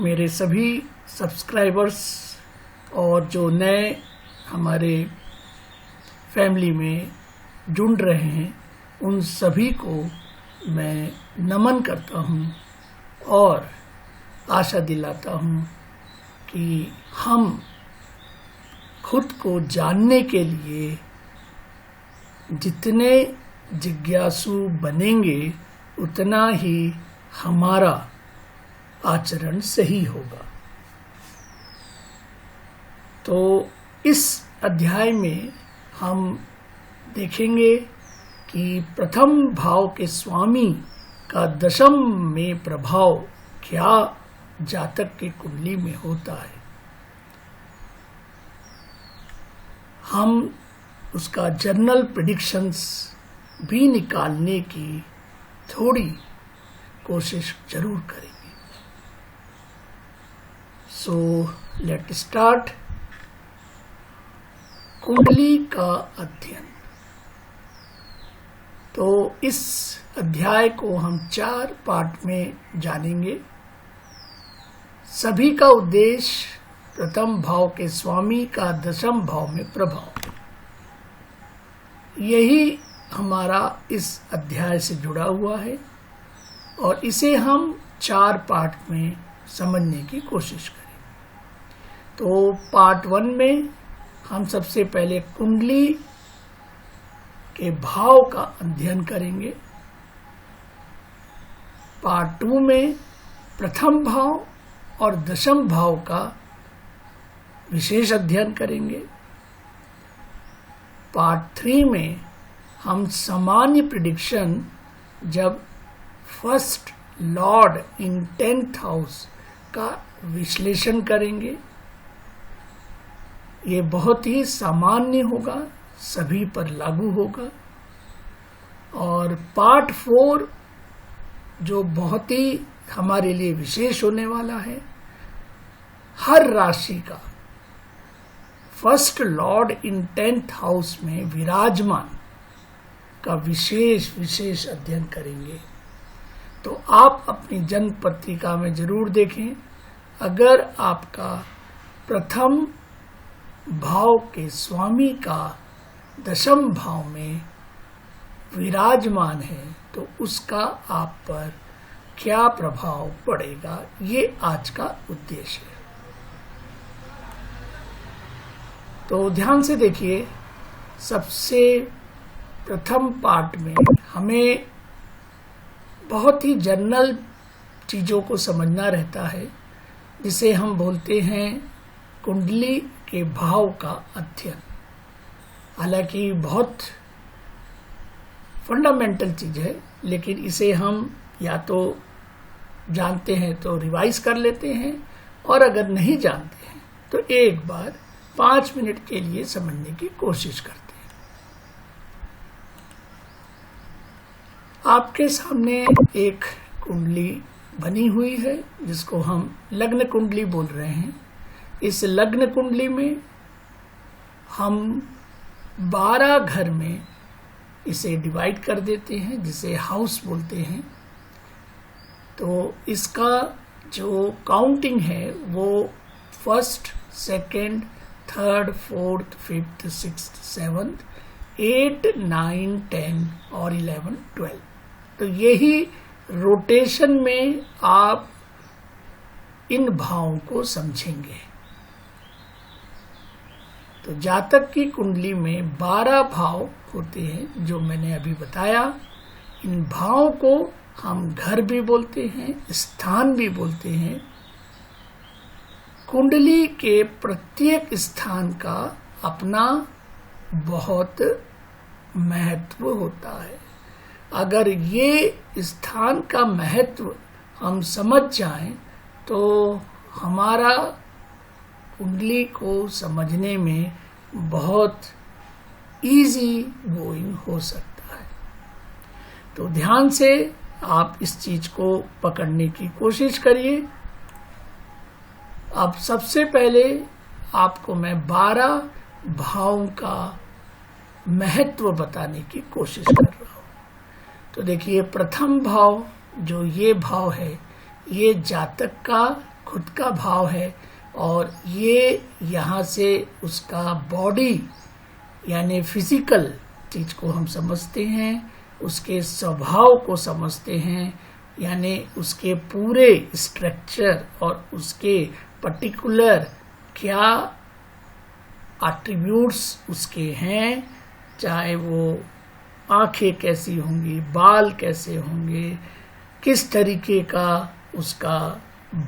मेरे सभी सब्सक्राइबर्स और जो नए हमारे फैमिली में जुड़ रहे हैं उन सभी को मैं नमन करता हूँ और आशा दिलाता हूँ कि हम खुद को जानने के लिए जितने जिज्ञासु बनेंगे उतना ही हमारा आचरण सही होगा। तो इस अध्याय में हम देखेंगे कि प्रथम भाव के स्वामी का दशम में प्रभाव क्या जातक की कुंडली में होता है। हम उसका जनरल प्रेडिक्शंस भी निकालने की थोड़ी कोशिश जरूर करेंगे। सो लेट स्टार्ट कुंडली का अध्ययन। तो इस अध्याय को हम 4 पार्ट में जानेंगे। सभी का उद्देश्य प्रथम भाव के स्वामी का दशम भाव में प्रभाव, यही हमारा इस अध्याय से जुड़ा हुआ है और इसे हम 4 पार्ट में समझने की कोशिश करें। तो पार्ट 1 में हम सबसे पहले कुंडली के भाव का अध्ययन करेंगे। पार्ट 2 में प्रथम भाव और दशम भाव का विशेष अध्ययन करेंगे। पार्ट 3 में हम सामान्य प्रेडिक्शन जब फर्स्ट लॉर्ड इन 10th हाउस का विश्लेषण करेंगे। ये बहुत ही सामान्य होगा, सभी पर लागू होगा। और पार्ट 4 जो बहुत ही हमारे लिए विशेष होने वाला है, हर राशि का फर्स्ट लॉर्ड इन 10th हाउस में विराजमान का विशेष अध्ययन करेंगे। तो आप अपनी जन्म पत्रिका में जरूर देखें, अगर आपका प्रथम भाव के स्वामी का दशम भाव में विराजमान है तो उसका आप पर क्या प्रभाव पड़ेगा, ये आज का उद्देश्य है। तो ध्यान से देखिए, सबसे प्रथम पार्ट में हमें बहुत ही जनरल चीज़ों को समझना रहता है, जिसे हम बोलते हैं कुंडली के भाव का अध्ययन। हालांकि बहुत फंडामेंटल चीज़ है, लेकिन इसे हम या तो जानते हैं तो रिवाइज कर लेते हैं, और अगर नहीं जानते हैं तो एक बार 5 मिनट के लिए समझने की कोशिश करते हैं। आपके सामने एक कुंडली बनी हुई है जिसको हम लग्न कुंडली बोल रहे हैं। इस लग्न कुंडली में हम 12 घर में इसे डिवाइड कर देते हैं, जिसे हाउस बोलते हैं। तो इसका जो काउंटिंग है वो 1st, 2nd, 3rd, 4th, 5th, 6th, 7th, 8, 9, 10 और 11, 12। तो यही रोटेशन में आप इन भावों को समझेंगे। तो जातक की कुंडली में 12 भाव होते हैं जो मैंने अभी बताया। इन भावों को हम घर भी बोलते हैं, स्थान भी बोलते हैं। कुंडली के प्रत्येक स्थान का अपना बहुत महत्व होता है। अगर ये स्थान का महत्व हम समझ जाएं तो हमारा कुंडली को समझने में बहुत इजी गोइंग हो सकता है। तो ध्यान से आप इस चीज को पकड़ने की कोशिश करिए। अब सबसे पहले आपको मैं 12 भावों का महत्व बताने की कोशिश कर रहा हूं। तो देखिए, प्रथम भाव जो ये भाव है, ये जातक का खुद का भाव है, और ये यहाँ से उसका बॉडी यानी फिजिकल चीज को हम समझते हैं, उसके स्वभाव को समझते हैं, यानी उसके पूरे स्ट्रक्चर और उसके पर्टिकुलर क्या एट्रीब्यूट्स उसके हैं, चाहे वो आंखें कैसी होंगी, बाल कैसे होंगे, किस तरीके का उसका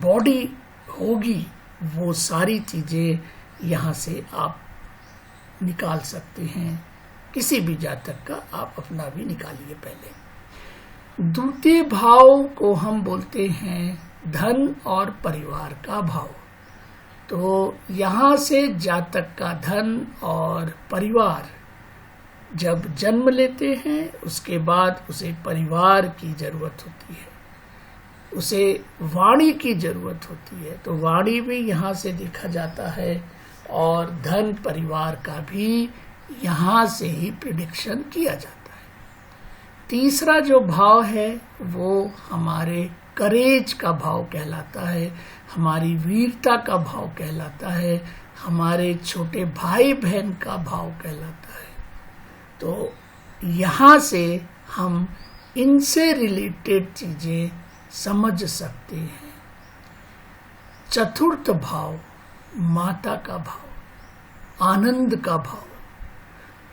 बॉडी होगी, वो सारी चीजें यहाँ से आप निकाल सकते हैं। किसी भी जातक का आप अपना भी निकालिए। पहले द्वितीय भाव को हम बोलते हैं धन और परिवार का भाव। तो यहाँ से जातक का धन और परिवार जब जन्म लेते हैं, उसके बाद उसे परिवार की जरूरत होती है, उसे वाणी की जरूरत होती है। तो वाणी भी यहाँ से देखा जाता है, और धन परिवार का भी यहाँ से ही प्रिडिक्शन किया जाता है। तीसरा जो भाव है वो हमारे करेज का भाव कहलाता है, हमारी वीरता का भाव कहलाता है, हमारे छोटे भाई बहन का भाव कहलाता है। तो यहाँ से हम इनसे रिलेटेड चीजें समझ सकते हैं। चतुर्थ भाव माता का भाव, आनंद का भाव।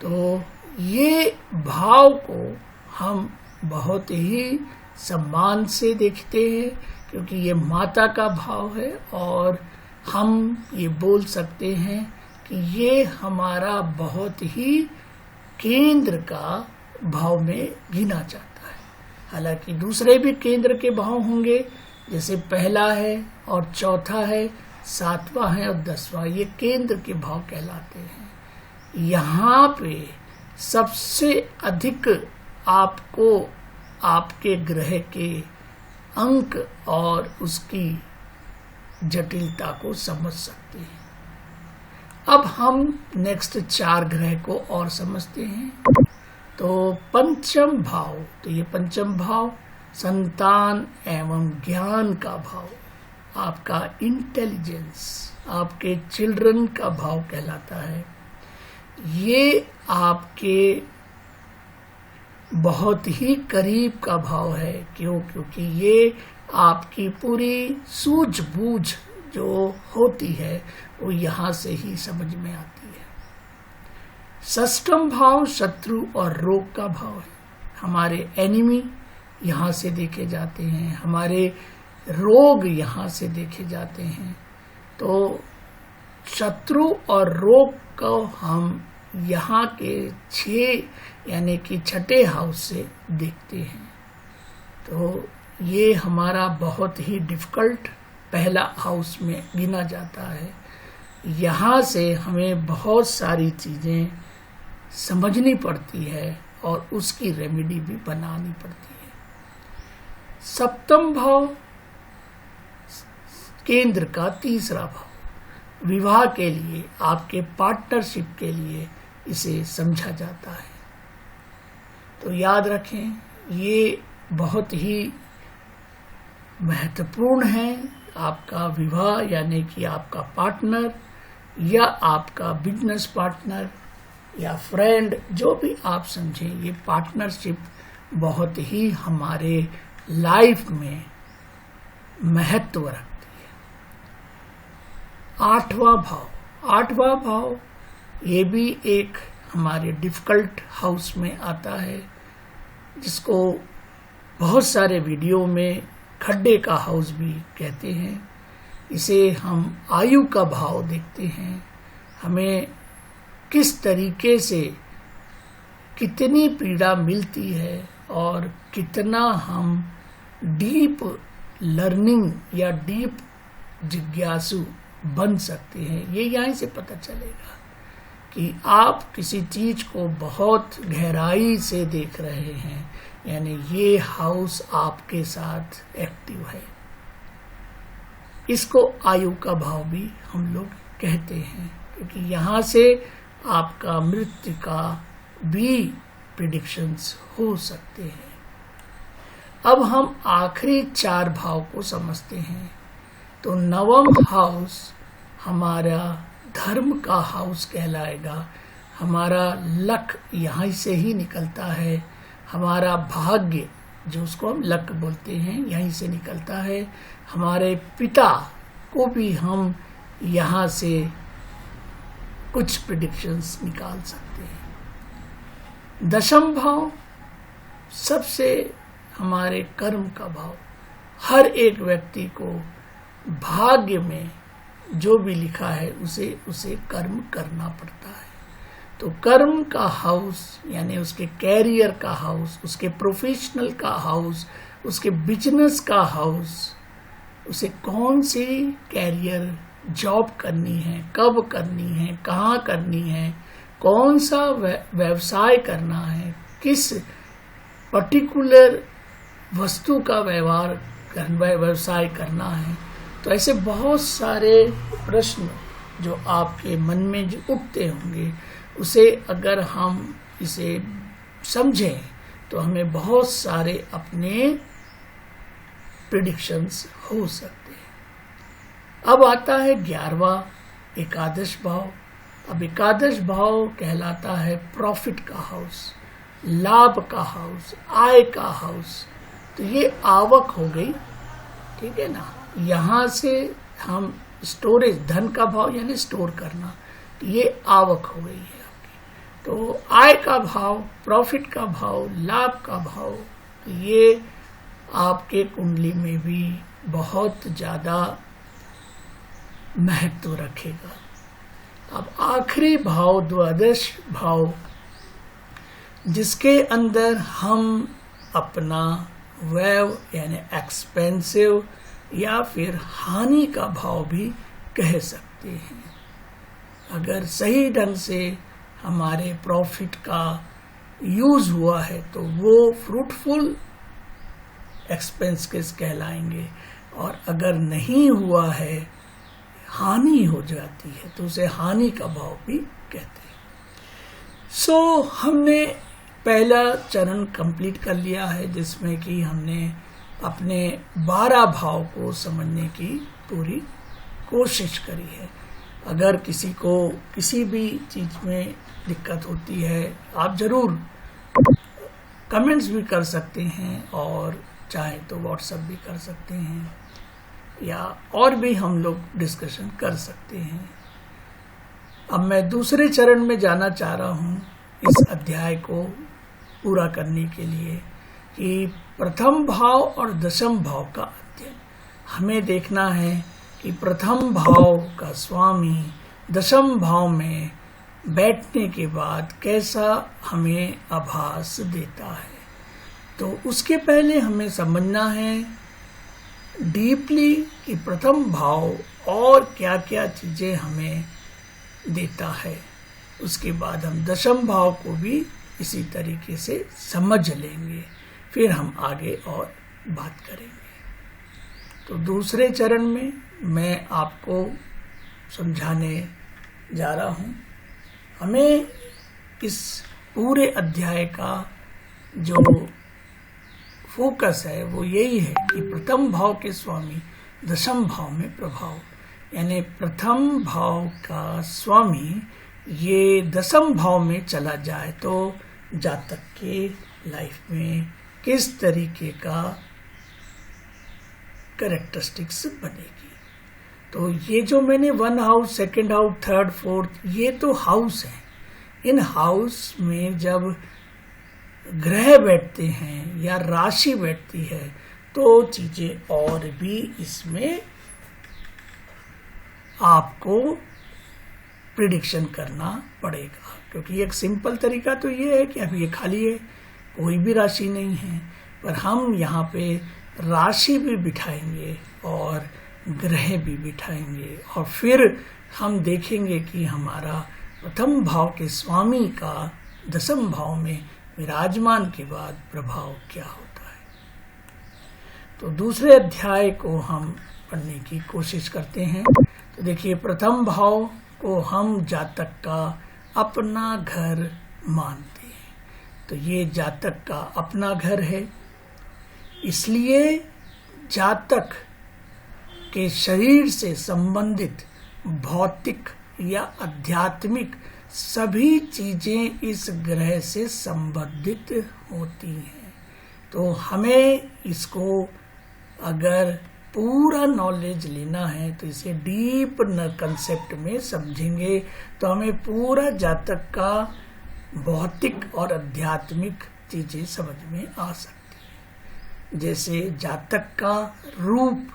तो ये भाव को हम बहुत ही सम्मान से देखते हैं, क्योंकि ये माता का भाव है, और हम ये बोल सकते हैं कि ये हमारा बहुत ही केंद्र का भाव में गिना जाता है। हालांकि दूसरे भी केंद्र के भाव होंगे, जैसे पहला है और चौथा है, सातवां है और 10वां, ये केंद्र के भाव कहलाते हैं। यहाँ पे सबसे अधिक आपको आपके ग्रह के अंक और उसकी जटिलता को समझ सकते हैं। अब हम नेक्स्ट 4 ग्रह को और समझते हैं। तो पंचम भाव, तो ये पंचम भाव संतान एवं ज्ञान का भाव, आपका इंटेलिजेंस, आपके चिल्ड्रन का भाव कहलाता है। ये आपके बहुत ही करीब का भाव है। क्यों? क्योंकि ये आपकी पूरी सूझबूझ जो होती है वो यहाँ से ही समझ में आती है। षष्ठम भाव शत्रु और रोग का भाव है। हमारे एनिमी यहाँ से देखे जाते हैं, हमारे रोग यहाँ से देखे जाते हैं। तो शत्रु और रोग को हम यहाँ के 6 यानी कि छठे हाउस से देखते हैं। तो ये हमारा बहुत ही डिफिकल्ट पहला हाउस में गिना जाता है। यहाँ से हमें बहुत सारी चीजें समझनी पड़ती है और उसकी रेमेडी भी बनानी पड़ती है। सप्तम भाव केंद्र का तीसरा भाव, विवाह के लिए, आपके पार्टनरशिप के लिए इसे समझा जाता है। तो याद रखें, ये बहुत ही महत्वपूर्ण है। आपका विवाह यानी कि आपका पार्टनर या आपका बिजनेस पार्टनर या फ्रेंड, जो भी आप समझें, ये पार्टनरशिप बहुत ही हमारे लाइफ में महत्व रखती है। 8वां भाव ये भी एक हमारे डिफिकल्ट हाउस में आता है, जिसको बहुत सारे वीडियो में खड्डे का हाउस भी कहते हैं। इसे हम आयु का भाव देखते हैं, हमें किस तरीके से कितनी पीड़ा मिलती है और कितना हम डीप लर्निंग या डीप जिज्ञासु बन सकते हैं। ये यहीं से पता चलेगा कि आप किसी चीज को बहुत गहराई से देख रहे हैं, यानी ये हाउस आपके साथ एक्टिव है। इसको आयु का भाव भी हम लोग कहते हैं, क्योंकि यहाँ से आपका मृत्यु का भी प्रिडिक्शंस हो सकते हैं। अब हम आखिरी 4 भाव को समझते हैं। तो नवम हाउस हमारा धर्म का हाउस कहलाएगा। हमारा लक यहाँ से ही निकलता है, हमारा भाग्य जो उसको हम लक बोलते हैं यहीं से निकलता है। हमारे पिता को भी हम यहाँ से कुछ प्रेडिक्शंस निकाल सकते हैं। दशम भाव सबसे हमारे कर्म का भाव, हर एक व्यक्ति को भाग्य में जो भी लिखा है उसे कर्म करना पड़ता है। तो कर्म का हाउस यानी उसके कैरियर का हाउस, उसके प्रोफेशनल का हाउस, उसके बिजनेस का हाउस, उसे कौन सी कैरियर जॉब करनी है, कब करनी है, कहाँ करनी है, कौन सा व्यवसाय करना है, किस पर्टिकुलर वस्तु का व्यवसाय करना है। तो ऐसे बहुत सारे प्रश्न जो आपके मन में जो उठते होंगे, उसे अगर हम इसे समझें तो हमें बहुत सारे अपने प्रेडिक्शंस हो सकते हैं। अब आता है 11वां एकादश भाव। अब एकादश भाव कहलाता है प्रॉफिट का हाउस, लाभ का हाउस, आय का हाउस। तो ये आवक हो गई, ठीक है ना। यहाँ से हम स्टोरेज, धन का भाव यानी स्टोर करना, ये आवक हो गई है आपकी। तो आय का भाव, प्रॉफिट का भाव, लाभ का भाव, ये आपके कुंडली में भी बहुत ज्यादा महत्व रखेगा। अब आखिरी भाव द्वादश भाव, जिसके अंदर हम अपना व्यय यानी एक्सपेंसिव या फिर हानि का भाव भी कह सकते हैं। अगर सही ढंग से हमारे प्रॉफिट का यूज हुआ है तो वो फ्रूटफुल एक्सपेंसेस कहलाएंगे, और अगर नहीं हुआ है, हानि हो जाती है, तो उसे हानि का भाव भी कहते हैं। सो हमने पहला चरण कंप्लीट कर लिया है, जिसमें कि हमने अपने 12 भाव को समझने की पूरी कोशिश करी है। अगर किसी को किसी भी चीज में दिक्कत होती है, आप जरूर कमेंट्स भी कर सकते हैं, और चाहे तो व्हाट्सएप भी कर सकते हैं, या और भी हम लोग डिस्कशन कर सकते हैं। अब मैं दूसरे चरण में जाना चाह रहा हूं इस अध्याय को पूरा करने के लिए, कि प्रथम भाव और दशम भाव का अध्ययन हमें देखना है कि प्रथम भाव का स्वामी दशम भाव में बैठने के बाद कैसा हमें आभास देता है। तो उसके पहले हमें समझना है डीपली कि प्रथम भाव और क्या क्या चीजें हमें देता है। उसके बाद हम दशम भाव को भी इसी तरीके से समझ लेंगे, फिर हम आगे और बात करेंगे। तो दूसरे चरण में मैं आपको समझाने जा रहा हूं। हमें इस पूरे अध्याय का जो फोकस है वो यही है कि प्रथम भाव के स्वामी दशम भाव में प्रभाव, यानी प्रथम भाव का स्वामी ये दशम भाव में चला जाए तो जातक के लाइफ में किस तरीके का कैरेक्टरिस्टिक्स बनेगी। तो ये जो मैंने 1 house, 2nd house, 3rd, 4th, ये तो हाउस है। इन हाउस में जब ग्रह बैठते हैं या राशि बैठती है तो चीजें और भी इसमें आपको प्रिडिक्शन करना पड़ेगा, क्योंकि एक सिंपल तरीका तो ये है कि अभी ये खाली है, कोई भी राशि नहीं है, पर हम यहाँ पे राशि भी बिठाएंगे और ग्रह भी बिठाएंगे, और फिर हम देखेंगे कि हमारा प्रथम भाव के स्वामी का दशम भाव में विराजमान के बाद प्रभाव क्या होता है। तो दूसरे अध्याय को हम पढ़ने की कोशिश करते हैं। तो देखिए, प्रथम भाव को हम जातक का अपना घर मानते हैं। तो ये जातक का अपना घर है, इसलिए जातक के शरीर से संबंधित भौतिक या आध्यात्मिक सभी चीजें इस ग्रह से संबंधित होती हैं। तो हमें इसको अगर पूरा नॉलेज लेना है तो इसे डीप कंसेप्ट में समझेंगे तो हमें पूरा जातक का भौतिक और आध्यात्मिक चीजें समझ में आ सकती हैं। जैसे जातक का रूप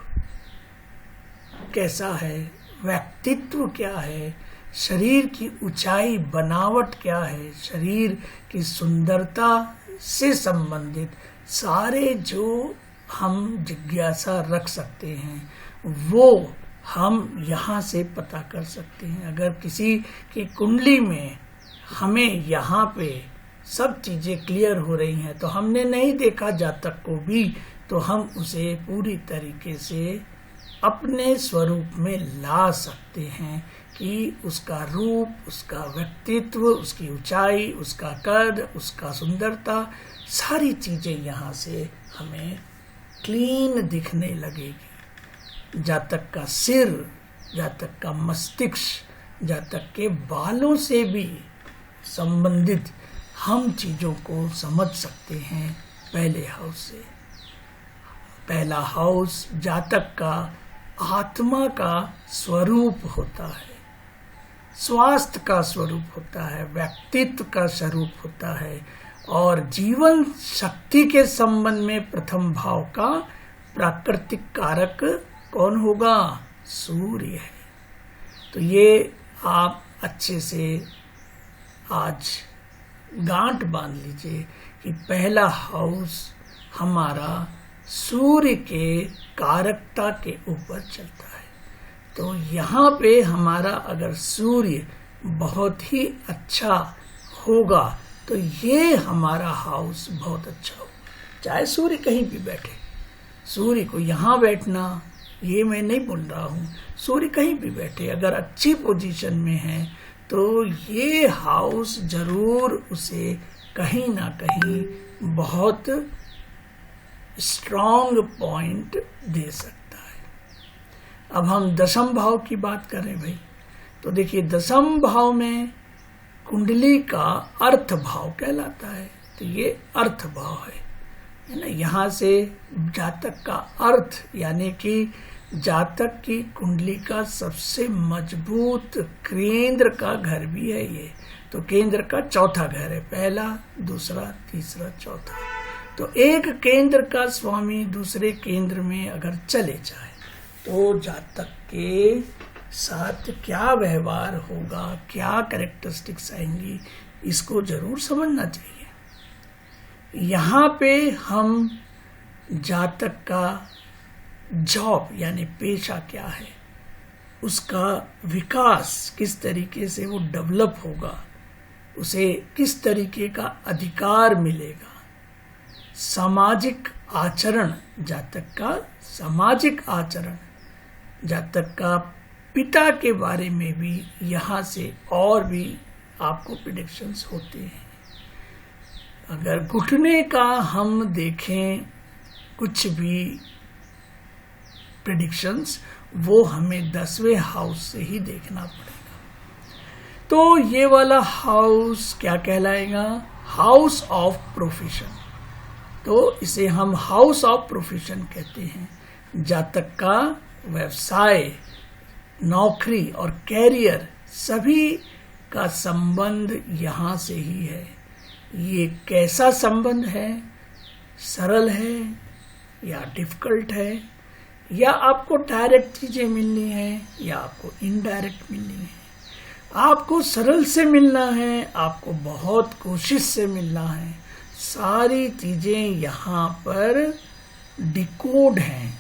कैसा है, व्यक्तित्व क्या है, शरीर की ऊंचाई बनावट क्या है, शरीर की सुंदरता से संबंधित सारे जो हम जिज्ञासा रख सकते हैं वो हम यहाँ से पता कर सकते हैं। अगर किसी की कुंडली में हमें यहाँ पे सब चीजें क्लियर हो रही हैं तो हमने नहीं देखा जातक को भी, तो हम उसे पूरी तरीके से अपने स्वरूप में ला सकते हैं कि उसका रूप, उसका व्यक्तित्व, उसकी ऊंचाई, उसका कद, उसका सुंदरता, सारी चीजें यहाँ से हमें क्लीन दिखने लगेगी। जातक का सिर, जातक का मस्तिष्क, जातक के बालों से भी संबंधित हम चीजों को समझ सकते हैं पहले हाउस से। पहला हाउस जातक का आत्मा का स्वरूप होता है, स्वास्थ्य का स्वरूप होता है, व्यक्तित्व का स्वरूप होता है और जीवन शक्ति के संबंध में प्रथम भाव का प्राकृतिक कारक कौन होगा? सूर्य है। तो ये आप अच्छे से आज गांठ बांध लीजिए कि पहला हाउस हमारा सूर्य के कारकता के ऊपर चलता है। तो यहाँ पे हमारा अगर सूर्य बहुत ही अच्छा होगा तो ये हमारा हाउस बहुत अच्छा होगा। चाहे सूर्य कहीं भी बैठे, सूर्य को यहाँ बैठना ये मैं नहीं बोल रहा हूँ, सूर्य कहीं भी बैठे अगर अच्छी पोजीशन में है तो ये हाउस जरूर उसे कहीं ना कहीं बहुत स्ट्रॉन्ग पॉइंट दे सकता है। अब हम दशम भाव की बात करें भाई, तो देखिए दशम भाव में कुंडली का अर्थ भाव कहलाता है। तो ये अर्थ भाव है ना। यहाँ से जातक का अर्थ यानी कि जातक की कुंडली का सबसे मजबूत केंद्र का घर भी है ये। तो केंद्र का चौथा घर है, पहला, दूसरा, तीसरा, चौथा। तो एक केंद्र का स्वामी दूसरे केंद्र में अगर चले जाए तो जातक के साथ क्या व्यवहार होगा, क्या कैरेक्टरिस्टिक्स आएंगी, इसको जरूर समझना चाहिए। यहाँ पे हम जातक का जॉब यानी पेशा क्या है, उसका विकास किस तरीके से वो डेवलप होगा, उसे किस तरीके का अधिकार मिलेगा, सामाजिक आचरण, जातक का सामाजिक आचरण, जातक का पिता के बारे में भी यहाँ से और भी आपको प्रेडिक्शंस होते हैं। अगर घुटने का हम देखें कुछ भी प्रेडिक्शंस, वो हमें 10वें हाउस से ही देखना पड़ेगा। तो ये वाला हाउस क्या कहलाएगा? House of profession. तो इसे हम हाउस ऑफ प्रोफेशन कहते हैं। जातक का व्यवसाय, नौकरी और कैरियर सभी का संबंध यहाँ से ही है। ये कैसा संबंध है? सरल है या डिफिकल्ट है, या आपको डायरेक्ट चीजें मिलनी है या आपको इनडायरेक्ट मिलनी है? आपको सरल से मिलना है, आपको बहुत कोशिश से मिलना है, सारी चीजें यहाँ पर डिकोड हैं,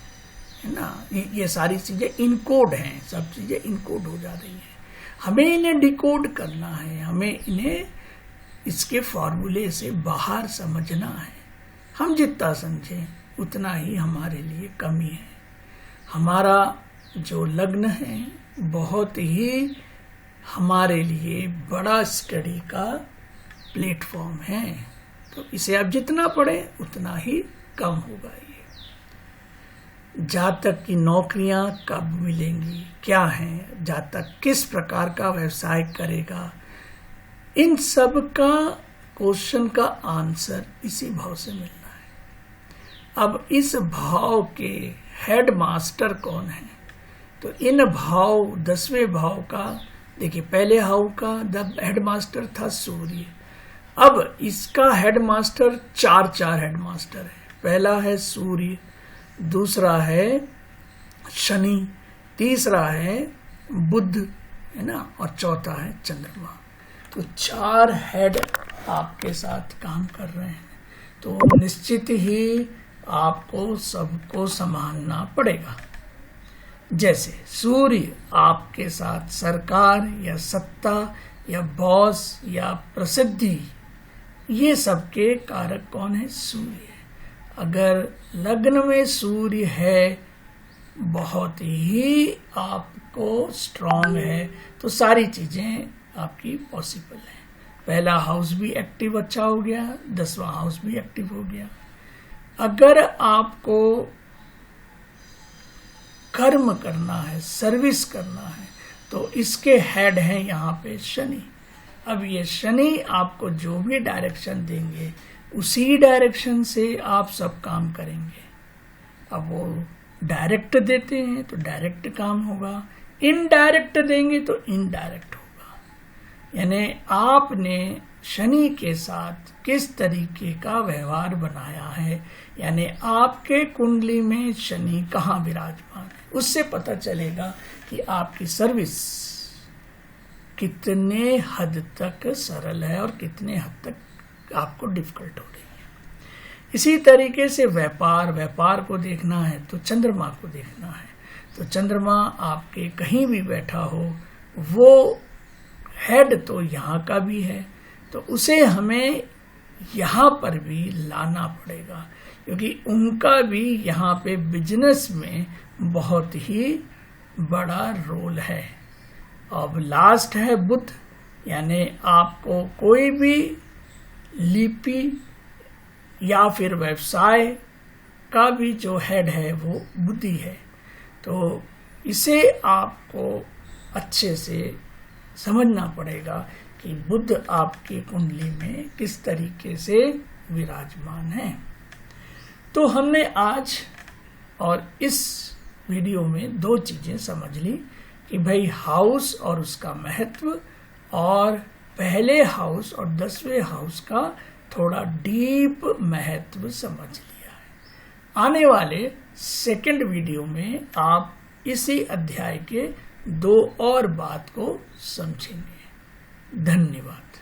है ना। ये सारी चीजें इनकोड हैं, सब चीजें इनकोड हो जा रही हैं। हमें इन्हें डिकोड करना है, हमें इन्हें इसके फॉर्मूले से बाहर समझना है। हम जितना समझें उतना ही हमारे लिए कमी है। हमारा जो लग्न है बहुत ही हमारे लिए बड़ा स्टडी का प्लेटफॉर्म है, तो इसे आप जितना पढ़ें उतना ही कम होगा। ये जातक की नौकरियां कब मिलेंगी, क्या हैं, जातक किस प्रकार का व्यवसाय करेगा, इन सब का क्वेश्चन का आंसर इसी भाव से मिलना है। अब इस भाव के हेड मास्टर कौन है? तो इन भाव 10वें भाव का देखिए, पहले भाव का हेड मास्टर था सूर्य। अब इसका हेड मास्टर चार हेड मास्टर है। पहला है सूर्य, दूसरा है शनि, तीसरा है बुध, है ना, और चौथा है चंद्रमा। तो 4 हेड आपके साथ काम कर रहे हैं, तो निश्चित ही आपको सबको संभालना पड़ेगा। जैसे सूर्य आपके साथ सरकार या सत्ता या बॉस या प्रसिद्धि, ये सबके कारक कौन है? सूर्य। अगर लग्न में सूर्य है, बहुत ही आपको स्ट्रांग है, तो सारी चीजें आपकी पॉसिबल है। पहला हाउस भी एक्टिव अच्छा हो गया, 10वां हाउस भी एक्टिव हो गया। अगर आपको कर्म करना है, सर्विस करना है, तो इसके हेड हैं यहाँ पे शनि। अब ये शनि आपको जो भी डायरेक्शन देंगे, उसी डायरेक्शन से आप सब काम करेंगे। अब वो डायरेक्ट देते हैं तो डायरेक्ट काम होगा, इनडायरेक्ट देंगे तो इनडायरेक्ट होगा। यानी आपने शनि के साथ किस तरीके का व्यवहार बनाया है, यानी आपके कुंडली में शनि कहाँ विराजमान है, उससे पता चलेगा कि आपकी सर्विस कितने हद तक सरल है और कितने हद तक आपको डिफिकल्ट हो रही है। इसी तरीके से व्यापार को देखना है तो चंद्रमा को देखना है। तो चंद्रमा आपके कहीं भी बैठा हो, वो हेड तो यहाँ का भी है, तो उसे हमें यहाँ पर भी लाना पड़ेगा, क्योंकि उनका भी यहाँ पे बिजनेस में बहुत ही बड़ा रोल है। अब लास्ट है बुध, यानी आपको कोई भी लिपि या फिर व्यवसाय का भी जो हेड है वो बुद्धि है। तो इसे आपको अच्छे से समझना पड़ेगा कि बुध आपकी कुंडली में किस तरीके से विराजमान है। तो हमने आज और इस वीडियो में 2 चीजें समझ ली कि भाई हाउस और उसका महत्व, और पहले हाउस और 10वें हाउस का थोड़ा डीप महत्व समझ लिया है। आने वाले सेकंड वीडियो में आप इसी अध्याय के 2 और बात को समझेंगे। धन्यवाद।